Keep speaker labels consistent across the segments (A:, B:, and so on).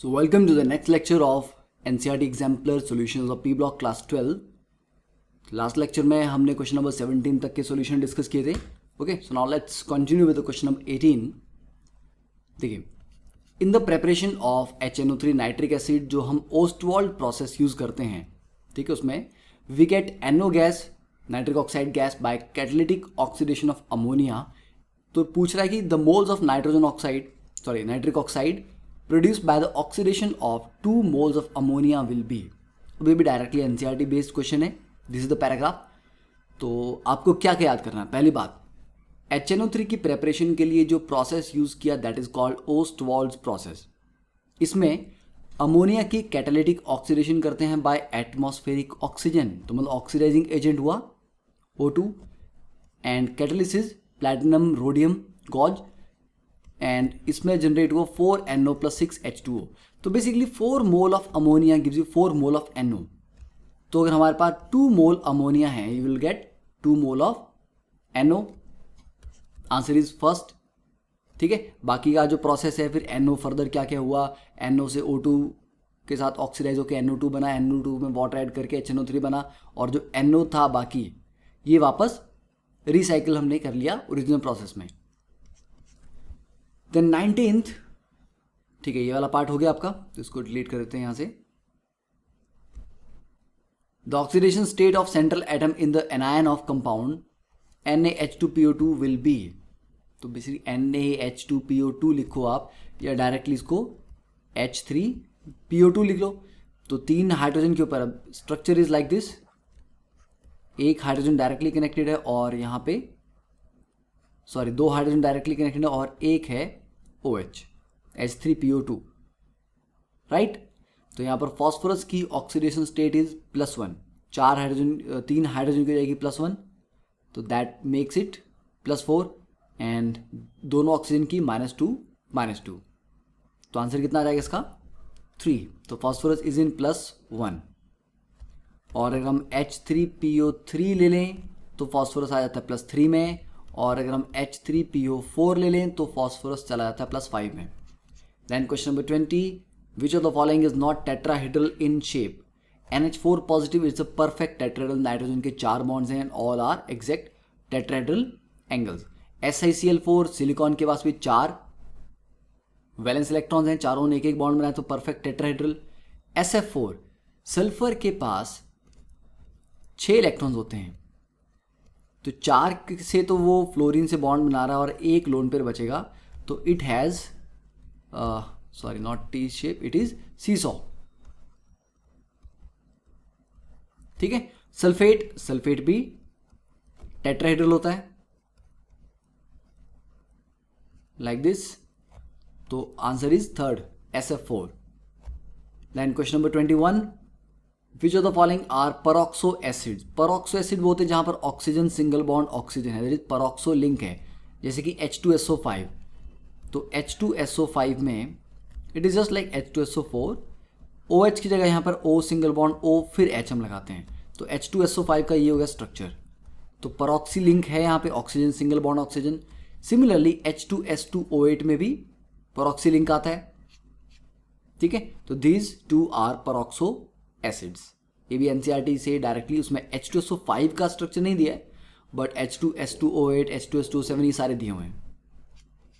A: So welcome to the next lecture of NCERT Exemplar Solutions of P Block Class 12. Last lecture में हमने question number 17 तक के solution discuss किए थे. Okay, so now let's continue with the question number 18. देखिए, इन the preparation of HNO3 nitric acid जो हम Ostwald process use करते हैं, ठीक है, उसमें we get NO gas, nitric oxide gas, by catalytic oxidation of ammonia. तो पूछ रहा है कि the moles of nitric oxide produced by the oxidation of 2 moles of ammonia will be. अभी भी डायरेक्टली NCERT बेस्ड क्वेश्चन है. This is the paragraph. तो आपको क्या क्या याद करना है? पहली बात, HNO3 की प्रेपरेशन के लिए जो प्रोसेस यूज किया दैट इज कॉल्ड ओस्टवाल्ड्स प्रोसेस. इसमें अमोनिया की कैटालिटिक ऑक्सीडेशन करते हैं बाय एटमॉस्फेरिक ऑक्सीजन. तो मतलब ऑक्सीडाइजिंग एजेंट हुआ O2 and catalysis platinum rhodium gauze, and इसमें जनरेट हुआ 4NO + 6H2O. तो basically 4 mole of ammonia gives you 4 mole of NO. तो अगर हमारे पास 2 मोल अमोनिया है, you will get 2 mole of NO. Answer is first. ठीक है, बाकी का जो प्रोसेस है फिर NO फर्दर क्या क्या हुआ, NO से O2 के साथ ऑक्सीडाइज होकर NO2 बना, NO2 में वाटर ऐड करके HNO3 बना, और जो NO था बाकी ये वापस रिसाइकिल हमने कर लिया ओरिजिनल प्रोसेस में. देन 19th, ठीक है, ये वाला पार्ट हो गया आपका, तो इसको डिलीट कर देते हैं यहां से. The oxidation state of central atom in the anion of compound NaH2PO2 will be. तो बेसिकली NaH2PO2 लिखो आप, या डायरेक्टली इसको H3PO2 लिख लो. तो 3 हाइड्रोजन के ऊपर स्ट्रक्चर इज लाइक दिस. एक हाइड्रोजन डायरेक्टली कनेक्टेड है और यहां पे 2 हाइड्रोजन डायरेक्टली कनेक्टेड है और एक है OH, H3PO2, राइट. तो यहाँ पर फॉस्फोरस की ऑक्सीडेशन स्टेट इज +1. 3 हाइड्रोजन की जाएगी +1, तो दैट मेक्स इट +4, एंड दोनों ऑक्सीजन की -2. तो आंसर कितना आ जाएगा इसका? 3. तो फॉस्फोरस इज इन +1. और अगर हम H3PO3 ले लें तो फॉस्फोरस आ जाता है +3 में, और अगर हम H3PO4 ले लें तो फॉस्फोरस चला जाता है +5 में. Then question number 20, which of the following is not tetrahedral in shape? NH4 positive is a perfect tetrahedral. Nitrogen के 4 बॉन्ड्स हैं, all are exact tetrahedral angles. SiCl4 silicon के पास भी 4 वैलेंस इलेक्ट्रॉन्स हैं, चारों ने एक बॉन्ड बनाया, तो परफेक्ट टेट्राहेड्रल. SF4 सल्फर के पास 6 इलेक्ट्रॉन्स होते हैं, तो 4 से तो वो फ्लोरीन से बॉन्ड बना रहा है और एक लोन पेयर बचेगा, तो it has not T shape, it is seesaw. ठीक है. सल्फेट भी टेट्राहेड्रल होता है लाइक दिस. तो answer is third, SF4. Then question number 21, which of the following are peroxo acids? Peroxo acid वो होते हैं जहां पर ऑक्सीजन सिंगल बॉन्ड ऑक्सीजन है, दैट इज परऑक्सो लिंक है, जैसे कि H2SO5. तो H2SO5 में it is just like H2SO4. OH की जगह यहाँ पर O सिंगल बॉन्ड O फिर H हम लगाते हैं, तो H2SO5 का ये हो गया स्ट्रक्चर. तो परऑक्सी लिंक है यहाँ पे, oxygen single bond oxygen. Similarly H2S2O8 में भी परऑक्सी लिंक आता है. ठीक है, तो दीज 2 आर परऑक्सो एसिड्स. ये भी NCERT से डायरेक्टली, उसमें H2SO5 का स्ट्रक्चर नहीं दिया है, बट H2S2O8, H2S2O7 ये सारे दिए हुए हैं.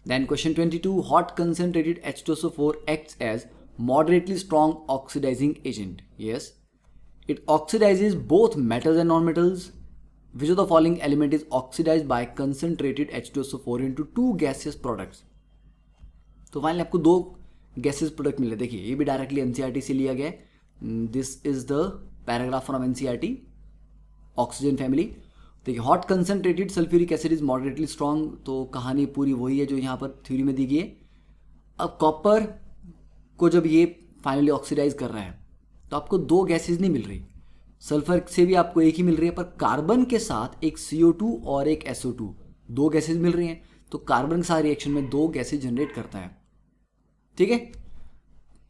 A: Then question 22, hot concentrated H2SO4 acts as moderately strong oxidising agent. Yes, it oxidises both metals and non metals. Which of the following element is oxidise by concentrated H2SO4 into 2 gaseous products. तो finally आपको 2 gaseous product मिले. देखिए, ये भी directly NCERT से लिया गया है. This is the paragraph from NCERT, oxygen family. देखिए, hot concentrated sulphuric acid is moderately strong. तो कहानी पूरी वही है जो यहाँ पर थ्योरी में दी गई है. अब कॉपर को जब ये फाइनली ऑक्सीडाइज कर रहा है तो आपको 2 गैसेज नहीं मिल रही. सल्फर से भी आपको एक ही मिल रही है, पर कार्बन के साथ एक CO2 और एक SO2, 2 गैसेज मिल रही हैं. तो कार्बन के साथ रिएक्शन में 2 गैसेज जनरेट करता है. ठीक है,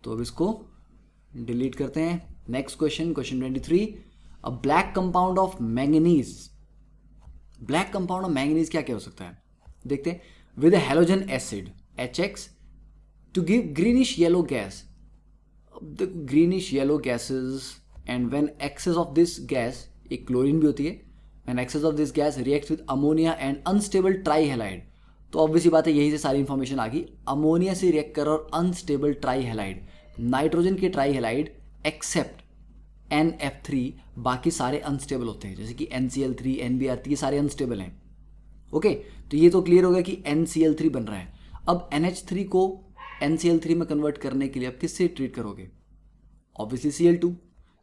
A: तो अब इसको डिलीट करते हैं. Next question 23, a black compound of manganese. Black compound of manganese क्या क्या हो सकता है? देखते हैं. With halogen acid HX to give greenish yellow gas. देखो greenish yellow gases and when excess of this gas, एक क्लोरीन भी होती है, when excess of this gas reacts with ammonia and unstable trihalide, तो ऑब्वियसली बात है यही से सारी इन्फॉर्मेशन आ गई। अमोनिया से रिएक्ट कर और अनस्टेबल ट्राईहेलाइड, नाइट्रोजन के ट्राईहेलाइड एक्सेप्ट NF3, बाकी सारे अनस्टेबल होते हैं, जैसे कि NCl3, NBr3, ये सारे अनस्टेबल हैं। ओके, तो ये तो क्लियर हो गया कि NCl3 बन रहा है। अब NH3 को NCl3 में कन्वर्ट करने के लिए आप किससे ट्रीट करोगे? ऑब्वियसली Cl2,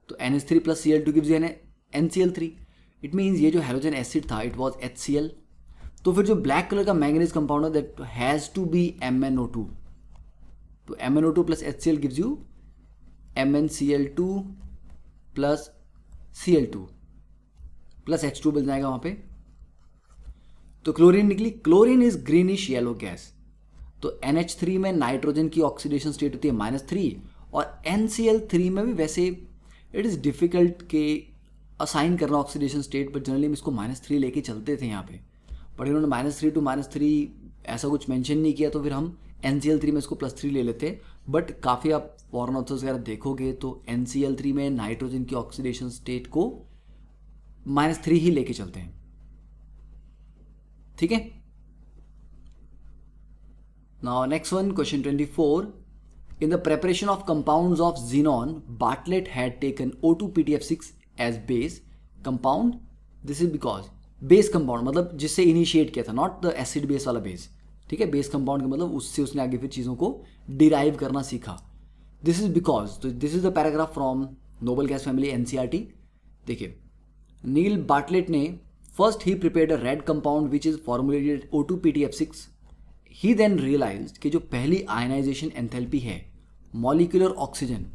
A: तो NH3 plus Cl2 gives you NCl3। It means ये जो हैलोजन एसिड था इट वॉज HCl। तो फिर जो ब्लैक कलर का मैंगनीज कंपाउंड है that has to be MnO2, तो MnO2 plus HCl gives you MnCl2 plus Cl2 plus H2 बन जाएगा वहां पे। तो क्लोरीन निकली, chlorine is greenish yellow gas. तो NH3 में नाइट्रोजन की ऑक्सीडेशन स्टेट होती है -3, और NCl3 में भी वैसे इट इज़ डिफिकल्ट के असाइन करना ऑक्सीडेशन स्टेट, बट जनरली हम इसको -3 लेके चलते थे यहाँ पे, बट इन्होंने -3 to -3 ऐसा कुछ मेंशन नहीं किया, तो फिर हम NCl3 में इसको +3 ले लेते। बट काफ़ी आप फॉरेन ऑथर्स वगैरह देखोगे तो NCl3 में नाइट्रोजन की ऑक्सीडेशन स्टेट को -3 ही लेके चलते हैं, ठीक है। Now next one, question 24, in the preparation of compounds of xenon, Bartlett had taken O2PTF6 as base compound, this is because, base compound मतलब जिससे इनिशिएट किया था, नॉट द एसिड बेस वाला बेस, ठीक है। बेस कंपाउंड का मतलब उससे उसने आगे फिर चीज़ों को डिराइव करना सीखा। दिस इज बिकॉज, तो this is the paragraph from noble gas family NCERT। देखिए, नील बार्टलेट ने फर्स्ट ही prepared a red compound which is formulated O2PTF6। He then realised कि जो पहली आयनाइजेशन एंथैल्पी है मॉलिक्यूलर ऑक्सीजन,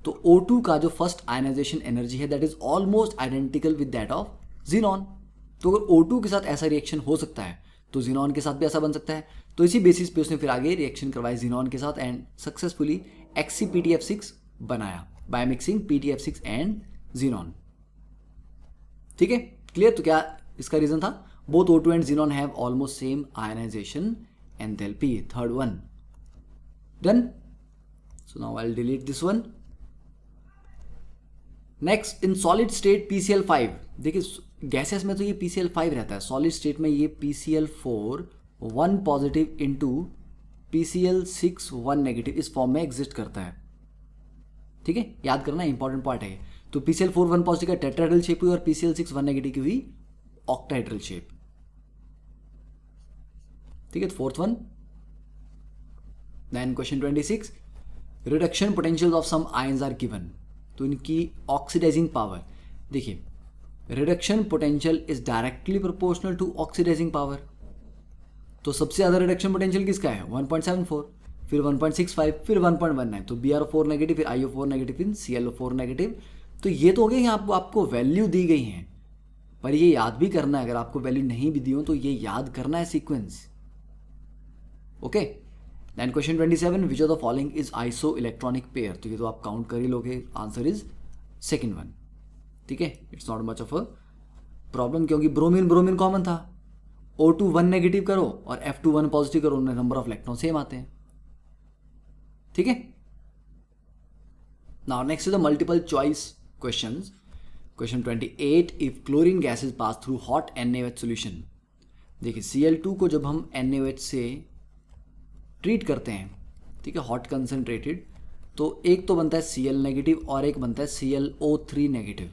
A: तो O2 का जो फर्स्ट आयनाइजेशन एनर्जी है that is almost identical with that of xenon। तो अगर O2 के साथ ऐसा रिएक्शन हो सकता है तो xenon के साथ भी ऐसा बन सकता है। तो इसी बेसिस पे उसने फिर आगे रिएक्शन करवाई xenon के साथ एंड सक्सेसफुली XCPTF6 बनाया by mixing PTF6 and xenon, ठीक है, क्लियर। तो क्या इसका रीजन था? Both O2 and xenon have almost same ionisation enthalpy, third one done. So now I will delete this one. Next, in solid state PCl5, देखिए gases में तो ये PCl5 रहता है, सॉलिड स्टेट में ये PCl4 1 positive into PCl6 1 negative इस form में एग्जिस्ट करता है, ठीक है, याद करना इंपॉर्टेंट पार्ट है। तो PCl4 1 पॉजिटिव का टेट्राहेड्रल शेप हुई और PCl6 1 नेगेटिव की हुई ऑक्टाहेड्रल शेप, ठीक है। Fourth one, then question 26, reduction potential of some ions are given, तो इनकी ऑक्सीडाइजिंग पावर, देखिए reduction potential is directly proportional to oxidising power. तो सबसे ज़्यादा रिडक्शन पोटेंशियल किसका है? 1.74, फिर 1.65, फिर 1.19, तो BrO4 नेगेटिव, फिर IO4 नेगेटिव, फिर ClO4 नेगेटिव। तो ये तो हो गया, यहाँ आपको वैल्यू दी गई हैं, पर ये याद भी करना है, अगर आपको वैल्यू नहीं भी दी हो तो ये याद करना है sequence, okay. Then question 27, which of the following is isoelectronic pair, तो ये तो आप काउंट कर ही लोगे, आंसर इज सेकेंड वन, ठीक है। It's not much of a problem, क्योंकि ब्रोमीन ब्रोमीन कॉमन था, O2 1 नेगेटिव करो और F2 1 पॉजिटिव करो, उनमें नंबर ऑफ इलेक्ट्रॉन सेम आते हैं, ठीक है। Now next is the multiple choice questions. Question 28, if chlorine gases pass through hot NaOH solution, देखिए Cl2 को जब हम NaOH से ट्रीट करते हैं, ठीक है, हॉट कंसनट्रेटेड, तो एक तो बनता है Cl नेगेटिव और एक बनता है ClO3 नेगेटिव,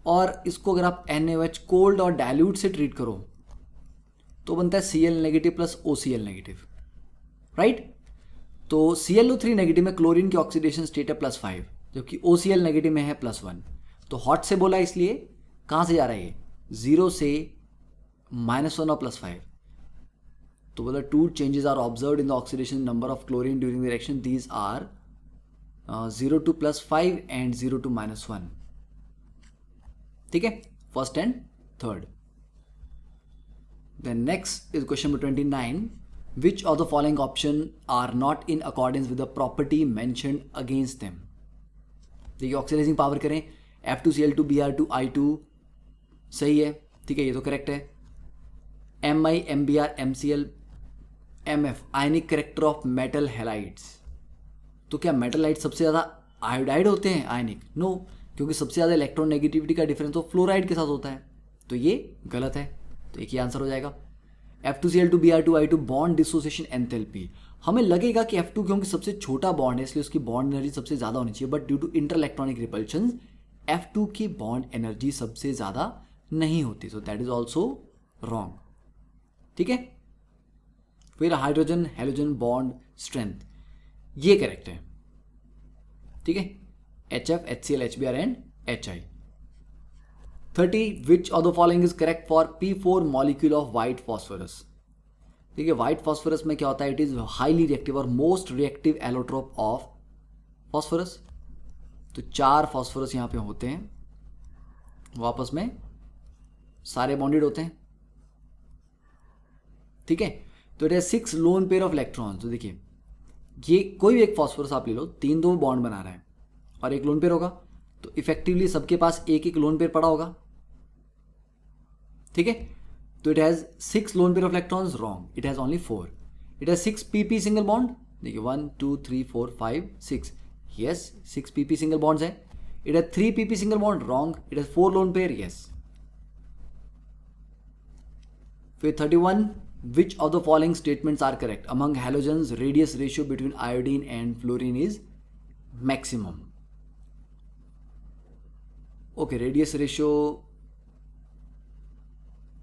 A: और इसको अगर आप NaOH कोल्ड और डाइल्यूट से ट्रीट करो तो बनता है Cl negative plus OCl negative, right. तो ClO3 नेगेटिव में क्लोरीन की ऑक्सीडेशन स्टेट है +5, जबकि OCl नेगेटिव में है +1। तो हॉट से बोला, इसलिए कहाँ से जा रहा है ये? 0 से -1 और +5। तो बोला two changes are observed in the oxidation number of chlorine during the reaction, these are 0 to +5 and 0 to -1, ठीक है, first and third. Then next is question number 29, which of the following option are not in accordance with the property mentioned against them. देखिए oxidising power करें, F2Cl2 Br2 I2 सही है, ठीक है, ये तो करेक्ट है। Mi Mbr MCl Mf ionic character of metal halides, तो क्या मेटल हाइड सबसे ज़्यादा आयोडाइड होते हैं आयनिक? नो, क्योंकि सबसे ज़्यादा इलेक्ट्रॉन नेगेटिविटी का डिफरेंस तो फ्लोराइड के साथ होता है, तो ये गलत है। तो एक ही आंसर हो जाएगा। F2Cl2 Br2I2 bond dissociation enthalpy, हमें लगेगा कि F2 क्योंकि सबसे छोटा बॉन्ड है इसलिए उसकी बॉन्ड एनर्जी सबसे ज़्यादा होनी चाहिए, but due to interelectronic repulsion F2 की बॉन्ड एनर्जी सबसे ज़्यादा नहीं होती, so that is also wrong. ठीक है, फिर हाइड्रोजन हेलोजन बॉन्ड स्ट्रेंथ, ये करेक्ट है। ठीक है, HF, HCl, HBr and HI। 30 which of the following is correct for P4 molecule of white phosphorus. ठीक है, व्हाइट फॉस्फोरस में क्या होता है, इट इज हाईली रिएक्टिव और most reactive allotrope of phosphorus. तो 4 फॉस्फोरस यहाँ पे होते हैं, वो आपस में सारे बॉन्डेड होते हैं। ठीक है, तो इट है 6 लोन पेयर ऑफ इलेक्ट्रॉन्स। तो देखिए ये कोई भी एक फॉस्फोरस आप ले लो, 3 2 बॉन्ड बना रहा है और एक लोन पेयर होगा, तो इफेक्टिवली सबके पास एक एक लोन पेयर पड़ा होगा। ठीक है, तो it has 6 lone pair of electrons, wrong, it has only 4। It has 6 pp single bond, देखिए 1 2 3 4 5 6, यस 6 pp सिंगल बॉन्ड्स है। It has 3 pp single bond, wrong, it has 4 lone pair, yes. फिर 31 which of the following statements are correct among halogens radius ratio between iodine and fluorine is maximum। Okay, radius ratio,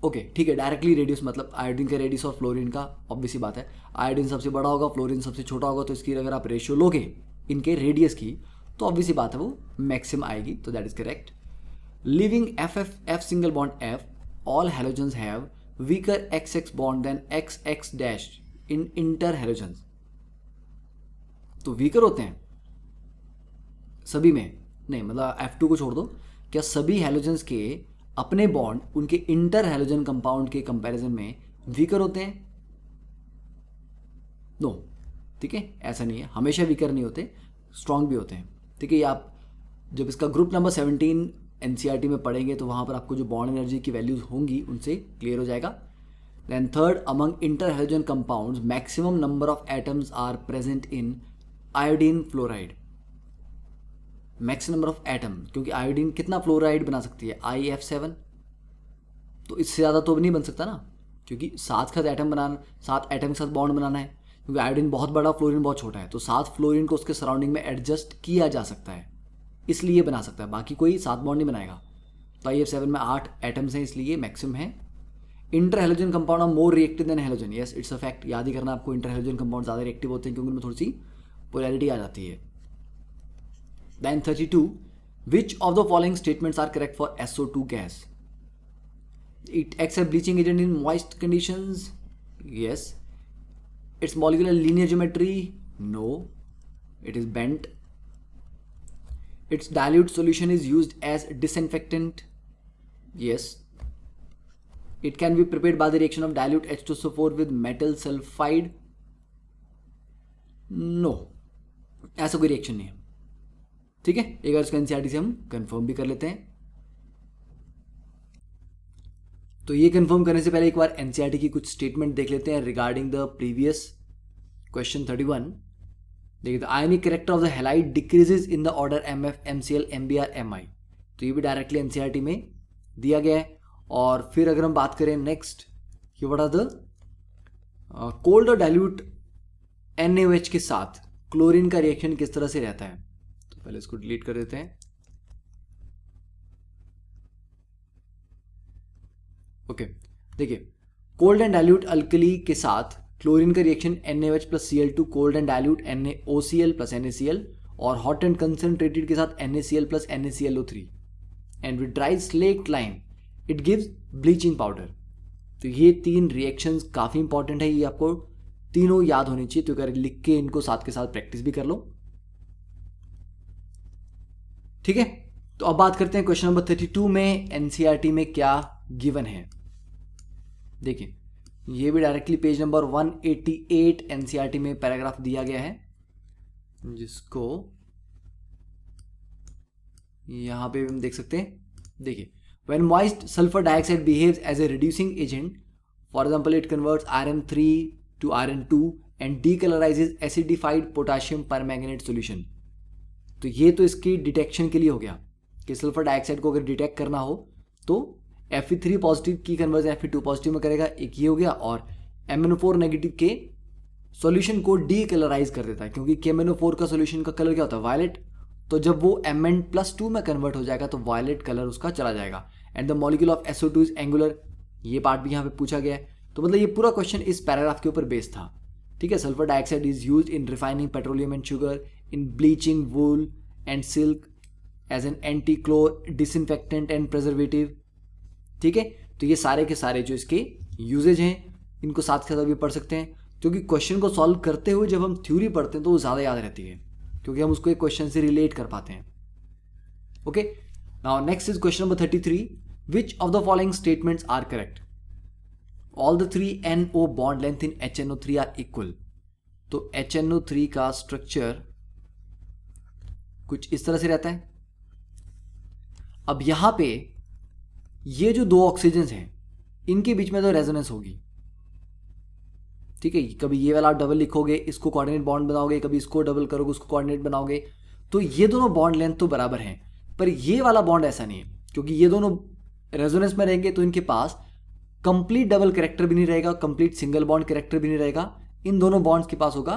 A: okay ठीक है, directly radius मतलब iodine का radius और fluorine का, obvious सी बात है, iodine सबसे बड़ा होगा, फ्लोरीन सबसे छोटा होगा, तो इसकी अगर आप रेशियो लोगे इनके रेडियस की तो ऑब्वियस सी बात है वो मैक्सिमम आएगी, तो that is correct. Living F single bond F, all halogens have weaker XX bond than XX dash in inter halogens। तो वीकर होते हैं सभी में? नहीं, मतलब F2 को छोड़ दो, क्या सभी हेलोजेंस के अपने बॉन्ड उनके इंटर हेलोजन कंपाउंड के कंपैरिजन में वीकर होते हैं? नो, ठीक है, ऐसा नहीं है, हमेशा वीकर नहीं होते, स्ट्रांग भी होते हैं। ठीक है, ये आप जब इसका ग्रुप नंबर 17 NCERT में पढ़ेंगे तो वहाँ पर आपको जो बॉन्ड एनर्जी की वैल्यूज होंगी उनसे क्लियर हो जाएगा। Then third, among interhalogen compounds maximum number of atoms are present in iodine fluoride. Maximum number of atom, क्योंकि आयोडीन कितना फ्लोराइड बना सकती है, IF7, तो इससे ज़्यादा तो नहीं बन सकता ना, क्योंकि 7 एटम बनाना, 7 एटम के साथ बॉन्ड बनाना है, क्योंकि आयोडीन बहुत बड़ा, फ्लोरीन बहुत छोटा है, तो 7 फ्लोरीन को उसके सराउंडिंग में एडजस्ट किया जा सकता है, इसलिए बना सकता है, बाकी कोई 7 बॉन्ड नहीं बनाएगा। तो IF7 में 8 एटम्स हैं, इसलिए मैक्सिमम है। Interhalogen compound are more reactive than halogen, yes it's a fact, याद ही करना आपको, इंटर हेलोजन कंपाउंड ज़्यादा रिएक्टिव होते हैं क्योंकि उनमें थोड़ी सी पोलैरिटी आ जाती है। Then 32, which of the following statements are correct for SO2 gas? It acts as bleaching agent in moist conditions, yes. Its molecular linear geometry, no, it is bent. Its dilute solution is used as disinfectant, yes. It can be prepared by the reaction of dilute H2SO4 with metal sulfide, no, ऐसा कोई reaction नहीं है। ठीक है, एक बार इसको NCERT से हम कंफर्म भी कर लेते हैं। तो ये कंफर्म करने से पहले एक बार NCERT की कुछ स्टेटमेंट देख लेते हैं रिगार्डिंग द प्रीवियस क्वेश्चन 31। देखिए, the ionic character of the halide decreases in the order MF, MCl, MBr, Mi। तो ये भी डायरेक्टली NCERT में दिया गया है। और फिर अगर हम बात करें नेक्स्ट कि व्हाट आर द कोल्ड और डाइल्यूट NaOH के साथ क्लोरीन का रिएक्शन किस तरह से रहता है, तो पहले इसको डिलीट कर देते हैं। ओके, देखिए, कोल्ड एंड डाइल्यूट अल्कली के साथ क्लोरीन का reaction NaOH plus Cl2 cold and dilute NaOCl plus NaCl, और हॉट एंड कंसनट्रेटेड के साथ NaCl plus NaClO3, and with dry slaked lime it gives bleaching powder. तो ये 3 reactions काफ़ी important है, ये आपको तीनों याद होनी चाहिए, तो अगर लिख के इनको साथ के साथ प्रैक्टिस भी कर लो। ठीक है, तो अब बात करते हैं क्वेश्चन नंबर 32 में NCERT में क्या गिवन है। देखिए, ये भी डायरेक्टली पेज नंबर 188 NCERT में पैराग्राफ दिया गया है, जिसको यहां पे हम देख सकते हैं। देखिए, when moist sulphur dioxide behaves as a reducing agent, for example it converts Rm3 to Rn2 and decolourises acidified potassium permanganate solution. तो ये तो इसकी डिटेक्शन के लिए हो गया कि सल्फर डाइऑक्साइड को अगर डिटेक्ट करना हो तो Fe3 पॉजिटिव की कन्वर्जन Fe2 पॉजिटिव में करेगा, एक ये हो गया। और MnO4 नेगेटिव के सॉल्यूशन को डी कलराइज कर देता है, क्योंकि KMnO4 का सॉल्यूशन का कलर क्या होता है, वायलेट। तो जब वो Mn+2 में कन्वर्ट हो जाएगा तो वायलेट कलर उसका चला जाएगा। And the molecule of SO2 is angular, ये पार्ट भी यहाँ पे पूछा गया है। तो मतलब ये पूरा क्वेश्चन इस पैराग्राफ के ऊपर बेस्ड था, ठीक है। Sulphur dioxide is used in refining petroleum and sugar, in bleaching wool and silk, as an antichlor, disinfectant and preservative, ठीक है। तो ये सारे के सारे जो इसके यूजेज हैं इनको साथ के साथ भी पढ़ सकते हैं, क्योंकि क्वेश्चन को सॉल्व करते हुए जब हम थ्योरी पढ़ते हैं तो वो ज़्यादा याद रहती है, क्योंकि हम उसको एक क्वेश्चन से रिलेट कर पाते हैं। Okay, now next is question number 33, which of the following statements are correct? All the 3 NO bond length इन HNO3 आर इक्वल। तो HNO3 का स्ट्रक्चर कुछ इस तरह से रहता है। अब यहां पे ये जो दो ऑक्सीजन हैं इनके बीच में तो रेजोनेंस होगी, ठीक है। कभी ये वाला आप डबल लिखोगे, इसको कोऑर्डिनेट बॉन्ड बनाओगे, कभी इसको डबल करोगे, उसको कोऑर्डिनेट बनाओगे, तो ये दोनों बॉन्ड लेंथ तो बराबर हैं। पर ये वाला बॉन्ड ऐसा नहीं है, क्योंकि ये दोनों रेजोनेंस में रहेंगे तो इनके पास कंप्लीट डबल कैरेक्टर भी नहीं रहेगा, कंप्लीट सिंगल बॉन्ड कैरेक्टर भी नहीं रहेगा। इन दोनों बॉन्ड्स के पास होगा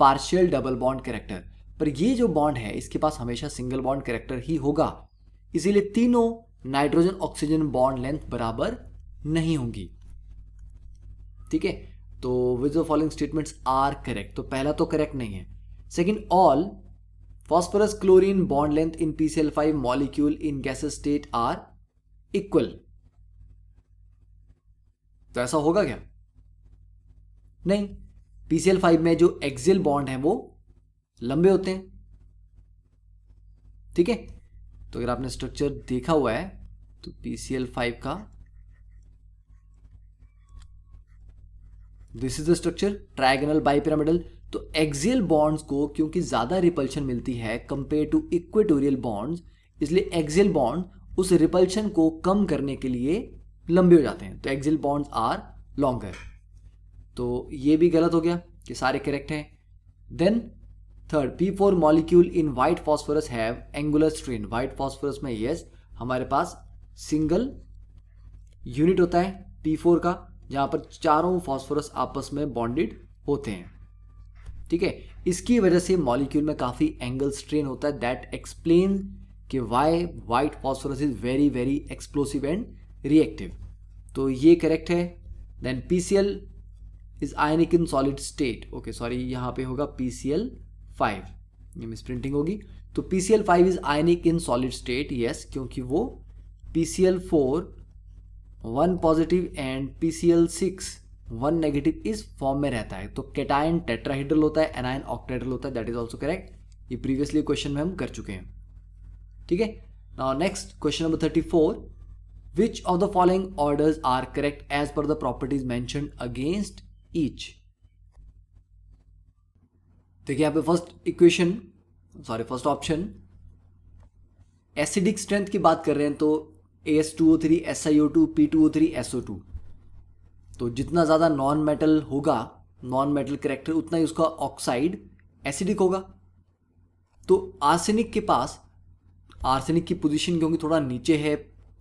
A: पार्शियल डबल बॉन्ड कैरेक्टर। पर ये जो बॉन्ड है इसके पास हमेशा सिंगल बॉन्ड कैरेक्टर ही होगा, इसीलिए तीनों नाइट्रोजन ऑक्सीजन बॉन्ड लेंथ बराबर नहीं होंगी, ठीक है। तो which the following statements are correct? तो पहला तो करेक्ट नहीं है। Second, all phosphorus chlorine bond length in PCl5 molecule in gases state are equal. तो ऐसा होगा क्या? नहीं, PCl5 में जो एक्सियल बॉन्ड है वो लंबे होते हैं, ठीक है। तो अगर आपने स्ट्रक्चर देखा हुआ है तो PCl5 का this is the structure, trigonal bipyramidal. तो एक्सियल बॉन्ड्स को क्योंकि ज्यादा रिपल्शन मिलती है कंपेयर टू इक्वेटोरियल बॉन्ड्स, इसलिए एक्सियल बॉन्ड उस रिपल्शन को कम करने के लिए लंबे हो जाते हैं, तो एक्सियल बॉन्ड्स आर लॉन्गर। तो ये भी गलत हो गया कि सारे करेक्ट हैं। Then third, P4 molecule in white phosphorus have angular strain. White phosphorus में यस हमारे पास सिंगल यूनिट होता है P4 का, जहां पर चारों फॉस्फोरस आपस में बॉन्डेड होते हैं, ठीक है। इसकी वजह से मॉलिक्यूल में काफी एंगल स्ट्रेन होता है। दैट एक्सप्लेन कि why white phosphorus is very very explosive and reactive. तो ये करेक्ट है। Then PCl is ionic in solid state. Okay sorry, यहाँ पे होगा PCl5, ये मिसप्रिंटिंग होगी। तो PCl5 is ionic in solid state, yes, क्योंकि वो PCl4 1 positive and PCl6 1 negative इस फॉर्म में रहता है। तो कैटायन टेट्राहेड्रल होता है, एनायन ऑक्टाहेड्रल होता है, दैट इज ऑल्सो करेक्ट। ये प्रीवियसली क्वेश्चन में हम कर चुके हैं, ठीक है। Now next question number 34, which of the following orders are correct as per the properties mentioned against each? देखिए यहाँ पे फर्स्ट ऑप्शन एसिडिक स्ट्रेंथ की बात कर रहे हैं, तो AS2O3 SiO2 P2O3 SO2। तो जितना ज़्यादा नॉन मेटल होगा, नॉन मेटल कैरेक्टर, उतना ही उसका ऑक्साइड एसिडिक होगा। तो आर्सेनिक के पास, आर्सेनिक की पोजीशन क्योंकि थोड़ा नीचे है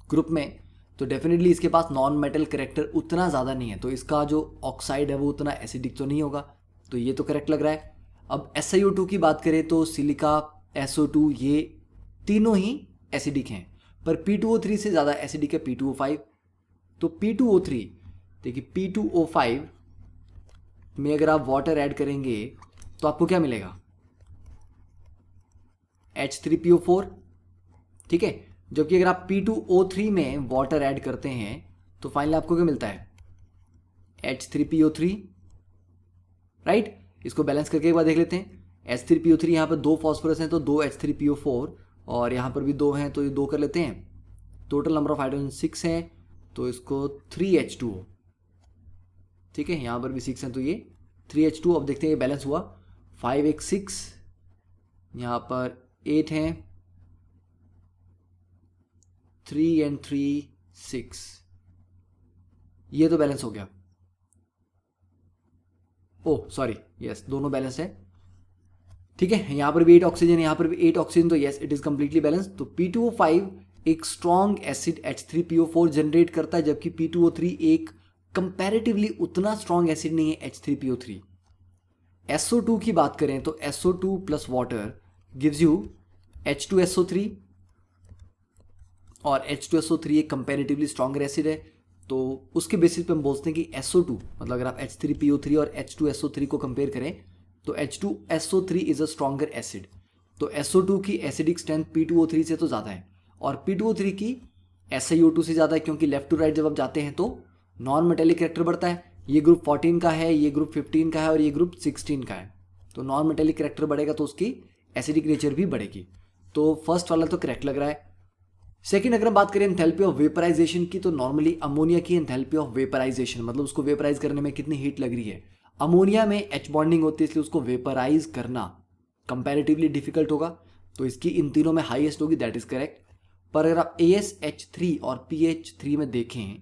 A: ग्रुप में, तो डेफिनेटली इसके पास नॉन मेटल कैरेक्टर उतना ज़्यादा नहीं है, तो इसका जो ऑक्साइड है वो उतना एसिडिक तो नहीं होगा। तो ये तो करेक्ट लग रहा है। अब SiO2 की बात करें तो सिलिका, SO2 ये तीनों ही एसिडिक हैं, पर P2O3 से ज़्यादा एसिडिक है P2O5। तो P2O3, देखिए P2O5 में अगर आप वाटर ऐड करेंगे तो आपको क्या मिलेगा? H3PO4, ठीक है। जबकि अगर आप P2O3 में वाटर ऐड करते हैं तो फाइनली आपको क्या मिलता है? H3PO3, right. इसको बैलेंस करके एक बार देख लेते हैं। H3PO3 यहाँ पर 2 फॉस्फोरस हैं तो 2 H3PO4, और यहाँ पर भी 2 हैं तो ये 2 कर लेते हैं। टोटल नंबर ऑफ हाइड्रोजन 6 हैं, तो इसको 3H2O, ठीक है। यहाँ पर भी 6 हैं तो ये 3H2। अब देखते हैं ये बैलेंस हुआ, 5 एक 6, यहाँ पर 8 हैं, 3 and 3 6, ये तो बैलेंस हो गया। ओह सॉरी, यस दोनों बैलेंस है। ठीक है, यहाँ पर भी 8 ऑक्सीजन, यहाँ पर भी 8 ऑक्सीजन, तो yes it is completely balance. तो P2O5 एक स्ट्रॉन्ग एसिड H3PO4 जनरेट करता है, जबकि P2O3 एक कंपैरेटिवली उतना स्ट्रॉन्ग एसिड नहीं है H3PO3। SO2 की बात करें तो SO2 plus water gives you H2SO3, और H2SO3 एक कंपैरेटिवली स्ट्रॉन्गर एसिड है, तो उसके बेसिस पे हम बोलते हैं कि SO2 मतलब अगर आप H3PO3 और H2SO3 को कंपेयर करें तो H2SO3 is a stronger acid. तो SO2 की एसिडिक स्ट्रेंथ P2O3 से तो ज़्यादा है, और P2O3 की SiO2 से ज़्यादा है, क्योंकि लेफ्ट टू राइट जब आप जाते हैं तो नॉन मेटेलिक कैरेक्टर बढ़ता है। ये ग्रुप 14 का है, ये ग्रुप 15 का है, और ये ग्रुप 16 का है। तो नॉन मेटेलिक कैरेक्टर बढ़ेगा तो उसकी एसिडिक नेचर भी बढ़ेगी। तो फर्स्ट वाला तो करेक्ट लग रहा है। सेकंड, अगर हम बात करें एंथैल्पी ऑफ वेपराइजेशन की, तो नॉर्मली अमोनिया की एंथैल्पी ऑफ वेपराइजेशन मतलब उसको वेपराइज करने में कितनी हीट लग रही है। अमोनिया में H बॉन्डिंग होती है, इसलिए उसको वेपराइज करना कंपैरेटिवली डिफिकल्ट होगा, तो इसकी इन तीनों में हाईएस्ट होगी, दैट इज करेक्ट। पर अगर आप ASH3 और PH3 में देखें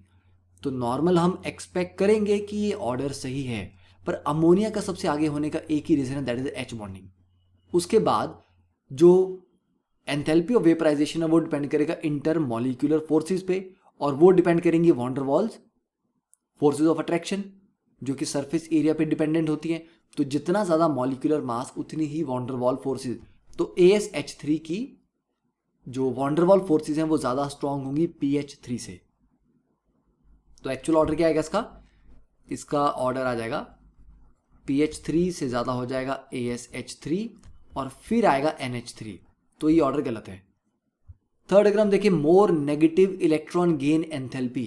A: तो नॉर्मल हम एक्सपेक्ट करेंगे कि ये ऑर्डर सही है, पर अमोनिया का सबसे आगे होने का एक ही रीजन है, दैट इज H बॉन्डिंग। उसके बाद जो एंथैल्पी ऑफ वेपराइजेशन है वो डिपेंड करेगा इंटरमॉलिक्यूलर फोर्सेस पे, और वो डिपेंड करेंगी वॉन डर वॉल्स फोर्सेज ऑफ अट्रैक्शन, जो कि सरफेस एरिया पे डिपेंडेंट होती हैं। तो जितना ज़्यादा मॉलिक्यूलर मास उतनी ही वॉन डर वॉल फोर्सेज। तो ASH3 की जो वॉन डर वॉल फोर्सेज हैं वो ज़्यादा स्ट्रॉन्ग होंगी PH3 से। तो एक्चुअल ऑर्डर क्या आएगा इसका ऑर्डर आ जाएगा PH3 से ज़्यादा हो जाएगा ASH3 और फिर आएगा NH3, तो ये ऑर्डर गलत है। थर्ड, अगर हम देखें more negative electron gain enthalpy,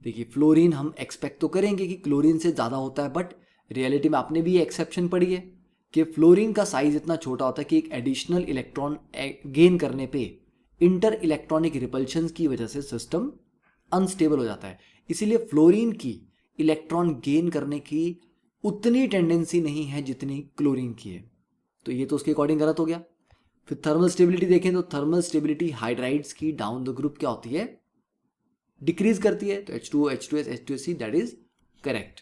A: देखिए फ्लोरीन हम एक्सपेक्ट तो करेंगे कि क्लोरीन से ज़्यादा होता है, बट रियलिटी में आपने भी ये एक्सेप्शन पढ़ी है कि फ्लोरीन का साइज इतना छोटा होता है कि एक एडिशनल इलेक्ट्रॉन गेन करने पे इंटर इलेक्ट्रॉनिक रिपल्शन की वजह से सिस्टम अनस्टेबल हो जाता है। इसीलिए फ्लोरीन की इलेक्ट्रॉन गेन करने की उतनी टेंडेंसी नहीं है जितनी क्लोरीन की है, तो ये तो उसके अकॉर्डिंग गलत हो गया। फिर थर्मल स्टेबिलिटी देखें तो थर्मल स्टेबिलिटी हाइड्राइड्स की डाउन द ग्रुप क्या होती है, डिक्रीज करती है। तो H2O, H2S, H2SC that is correct.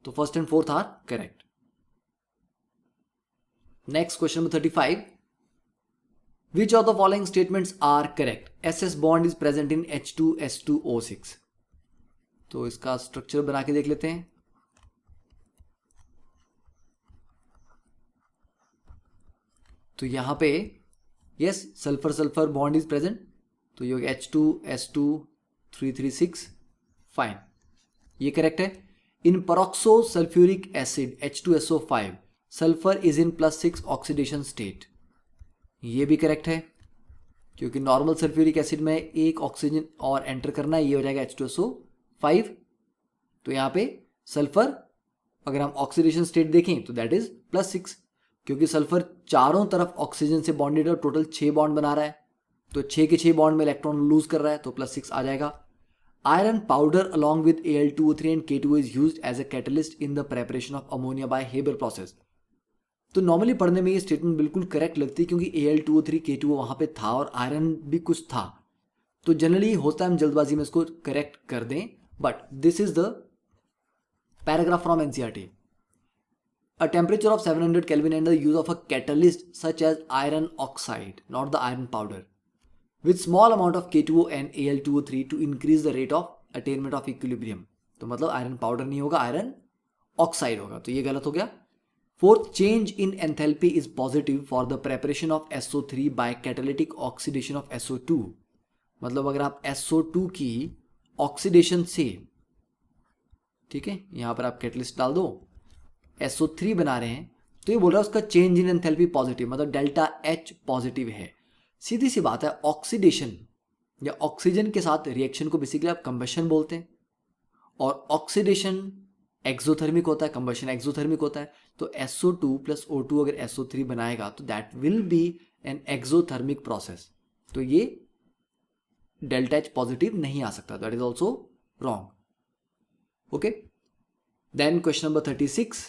A: तो first and fourth are correct. Next question number 35, which of the following statements are correct. SS bond is present in H2S2O6। तो इसका structure बना के देख लेते हैं। तो यहां पे yes sulphur sulphur bond is present, तो ये H2S2 336, फाइन, ये करेक्ट है। In peroxo sulphuric acid H2SO5 sulphur is in +6 oxidation state, ये भी करेक्ट है, क्योंकि नॉर्मल सल्फ्यूरिक एसिड में एक ऑक्सीजन और एंटर करना है, ये हो जाएगा H2SO5। तो यहाँ पे सल्फर अगर हम ऑक्सीडेशन स्टेट देखें तो दैट इज +6, क्योंकि सल्फर चारों तरफ ऑक्सीजन से बॉन्डेड है और टोटल 6 बॉन्ड बना रहा है, तो 6 के 6 बॉन्ड में इलेक्ट्रॉन लूज कर रहा है, तो +6 आ जाएगा। Iron powder along with Al2O3 and K2O is used as a catalyst in the preparation of ammonia by Haber process. तो नॉर्मली पढ़ने में ये स्टेटमेंट बिल्कुल करेक्ट लगती है, क्योंकि Al2O3 K2O वहां पे था और आयरन भी कुछ था, तो जनरली होता है हम जल्दबाजी में इसको करेक्ट कर दें, but this is the paragraph from NCERT। A temperature of 700 Kelvin and the use of a catalyst such as iron oxide, not the iron powder, with small amount of K2O and Al2O3 to increase the rate of attainment of equilibrium। तो मतलब iron powder नहीं होगा, iron oxide होगा, तो ये गलत हो गया। Fourth, change in enthalpy is positive for the preparation of SO3 by catalytic oxidation of SO2। मतलब अगर आप SO2 की ऑक्सीडेशन से, ठीक है, यहां पर आप कैटलिस्ट डाल दो, SO3 बना रहे हैं, तो ये बोल रहा है उसका चेंज इन एंथैल्पी पॉजिटिव, मतलब डेल्टा H पॉजिटिव है। सीधी सी बात है, ऑक्सीडेशन या ऑक्सीजन के साथ रिएक्शन को बेसिकली आप कंबशन बोलते हैं, और ऑक्सीडेशन एक्सोथर्मिक होता है, कंबशन एक्सोथर्मिक होता है। तो SO2 + O2 अगर SO3 बनाएगा तो that will be an exothermic process, तो ये डेल्टा H पॉजिटिव नहीं आ सकता, that is also wrong. Okay, then question number 36,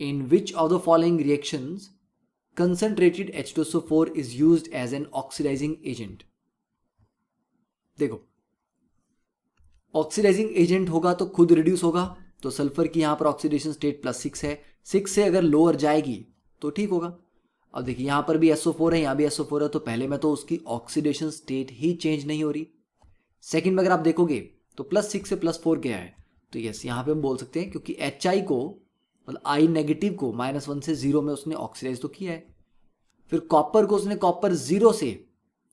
A: in which of the following reactions concentrated H2SO4 is used as an oxidizing agent। देखो, oxidising agent होगा तो खुद reduce होगा, तो सल्फर की यहां पर ऑक्सीडेशन स्टेट +6 है, 6 से अगर लोअर जाएगी तो ठीक होगा, अब देखिए यहाँ पर भी SO4 है, यहाँ भी SO4 है, तो पहले में तो उसकी ऑक्सीडेशन स्टेट ही चेंज नहीं हो रही। सेकंड में अगर आप देखोगे तो +6 से +4 गया है, तो यस यहाँ पे हम बोल सकते हैं क्योंकि HI को मतलब I नेगेटिव को -1 से 0 में उसने ऑक्सीडाइज तो किया है। फिर कॉपर को उसने कॉपर 0 से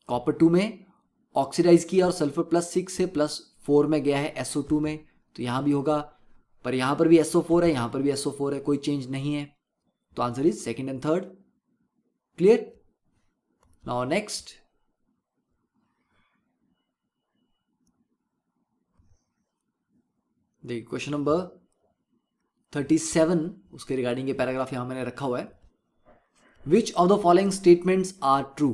A: कॉपर 2 में ऑक्सीडाइज किया और सल्फर +6 से +4 में गया है SO2 में, तो यहाँ भी होगा। पर यहाँ पर भी SO4 है, यहाँ पर भी SO4 है, कोई चेंज नहीं है। तो answer is second and third. Clear? Now next, देखिए क्वेश्चन नंबर 37, उसके रिगार्डिंग ये पैराग्राफ यहां मैंने रखा हुआ है। Which of the following statements are true?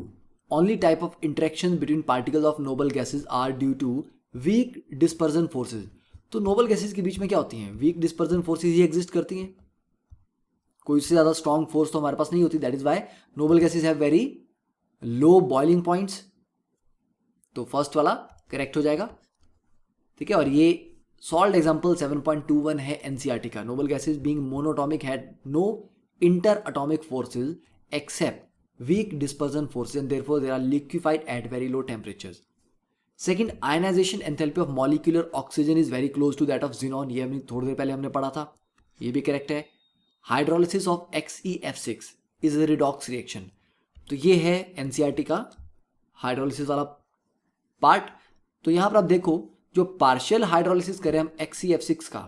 A: Only type of interaction between particle of noble gases are due to weak dispersion forces. तो noble gases के बीच में क्या होती हैं? वीक डिस्पर्जन फोर्सेज ही एग्जिस्ट करती हैं, कोई इससे ज़्यादा स्ट्रॉन्ग फोर्स तो हमारे पास नहीं होती। That is why noble gases have very low boiling points. तो फर्स्ट वाला करेक्ट हो जाएगा, ठीक है। और ये सॉल्व एग्जाम्पल 7.21 है एनसीईआरटी का। Noble gases being monatomic had no inter atomic forces except weak dispersion forces and therefore they are liquefied at very low temperatures. Second, ionisation enthalpy of molecular oxygen is very close to that of xenon. ये हमने थोड़ी देर पहले हमने पढ़ा था, ये भी correct है। Hydrolysis of XeF6 is a redox reaction. तो ये है एनसीईआरटी का हाइड्रोलिसिस वाला पार्ट। तो यहां पर आप देखो, जो पार्शियल हाइड्रोलिसिस करें हम XeF6 का,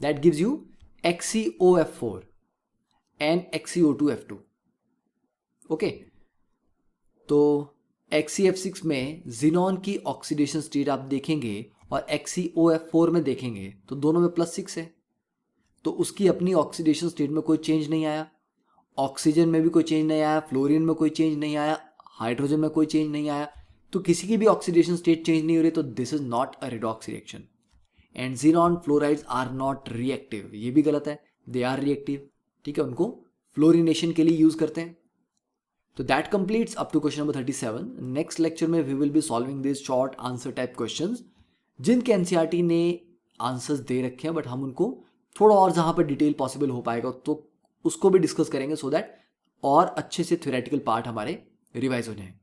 A: that gives you XeOF4 and XeO2F2। Okay, तो XeF6 में जिनॉन की ऑक्सीडेशन स्टेट आप देखेंगे और XeOF4 में देखेंगे तो दोनों में +6 है, तो उसकी अपनी ऑक्सीडेशन स्टेट में कोई चेंज नहीं आया। ऑक्सीजन में भी कोई चेंज नहीं आया, फ्लोरीन में कोई चेंज नहीं आया, हाइड्रोजन में कोई चेंज नहीं आया। तो किसी की भी ऑक्सीडेशन स्टेट चेंज नहीं हो रही, तो this is not a redox reaction. And xenon fluorides are not reactive, ये भी गलत है, दे आर रिएक्टिव, ठीक है। उनको फ्लोरिनेशन के लिए यूज करते हैं। तो that completes up to question number 37। Next lecture में we will be solving this short answer type questions जिनके एनसीईआरटी ने आंसर्स दे रखे हैं, बट हम उनको थोड़ा और जहां पर डिटेल पॉसिबल हो पाएगा तो उसको भी डिस्कस करेंगे, सो दैट और अच्छे से थ्योरेटिकल पार्ट हमारे रिवाइज हो जाए,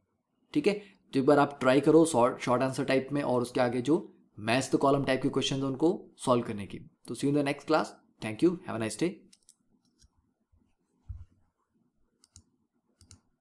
A: ठीक है। तो एक बार आप ट्राई करो शॉर्ट आंसर टाइप में और उसके आगे जो मैथ्स द कॉलम टाइप के क्वेश्चन है उनको सॉल्व करने की। तो see you in the next class. Thank you, have a nice day.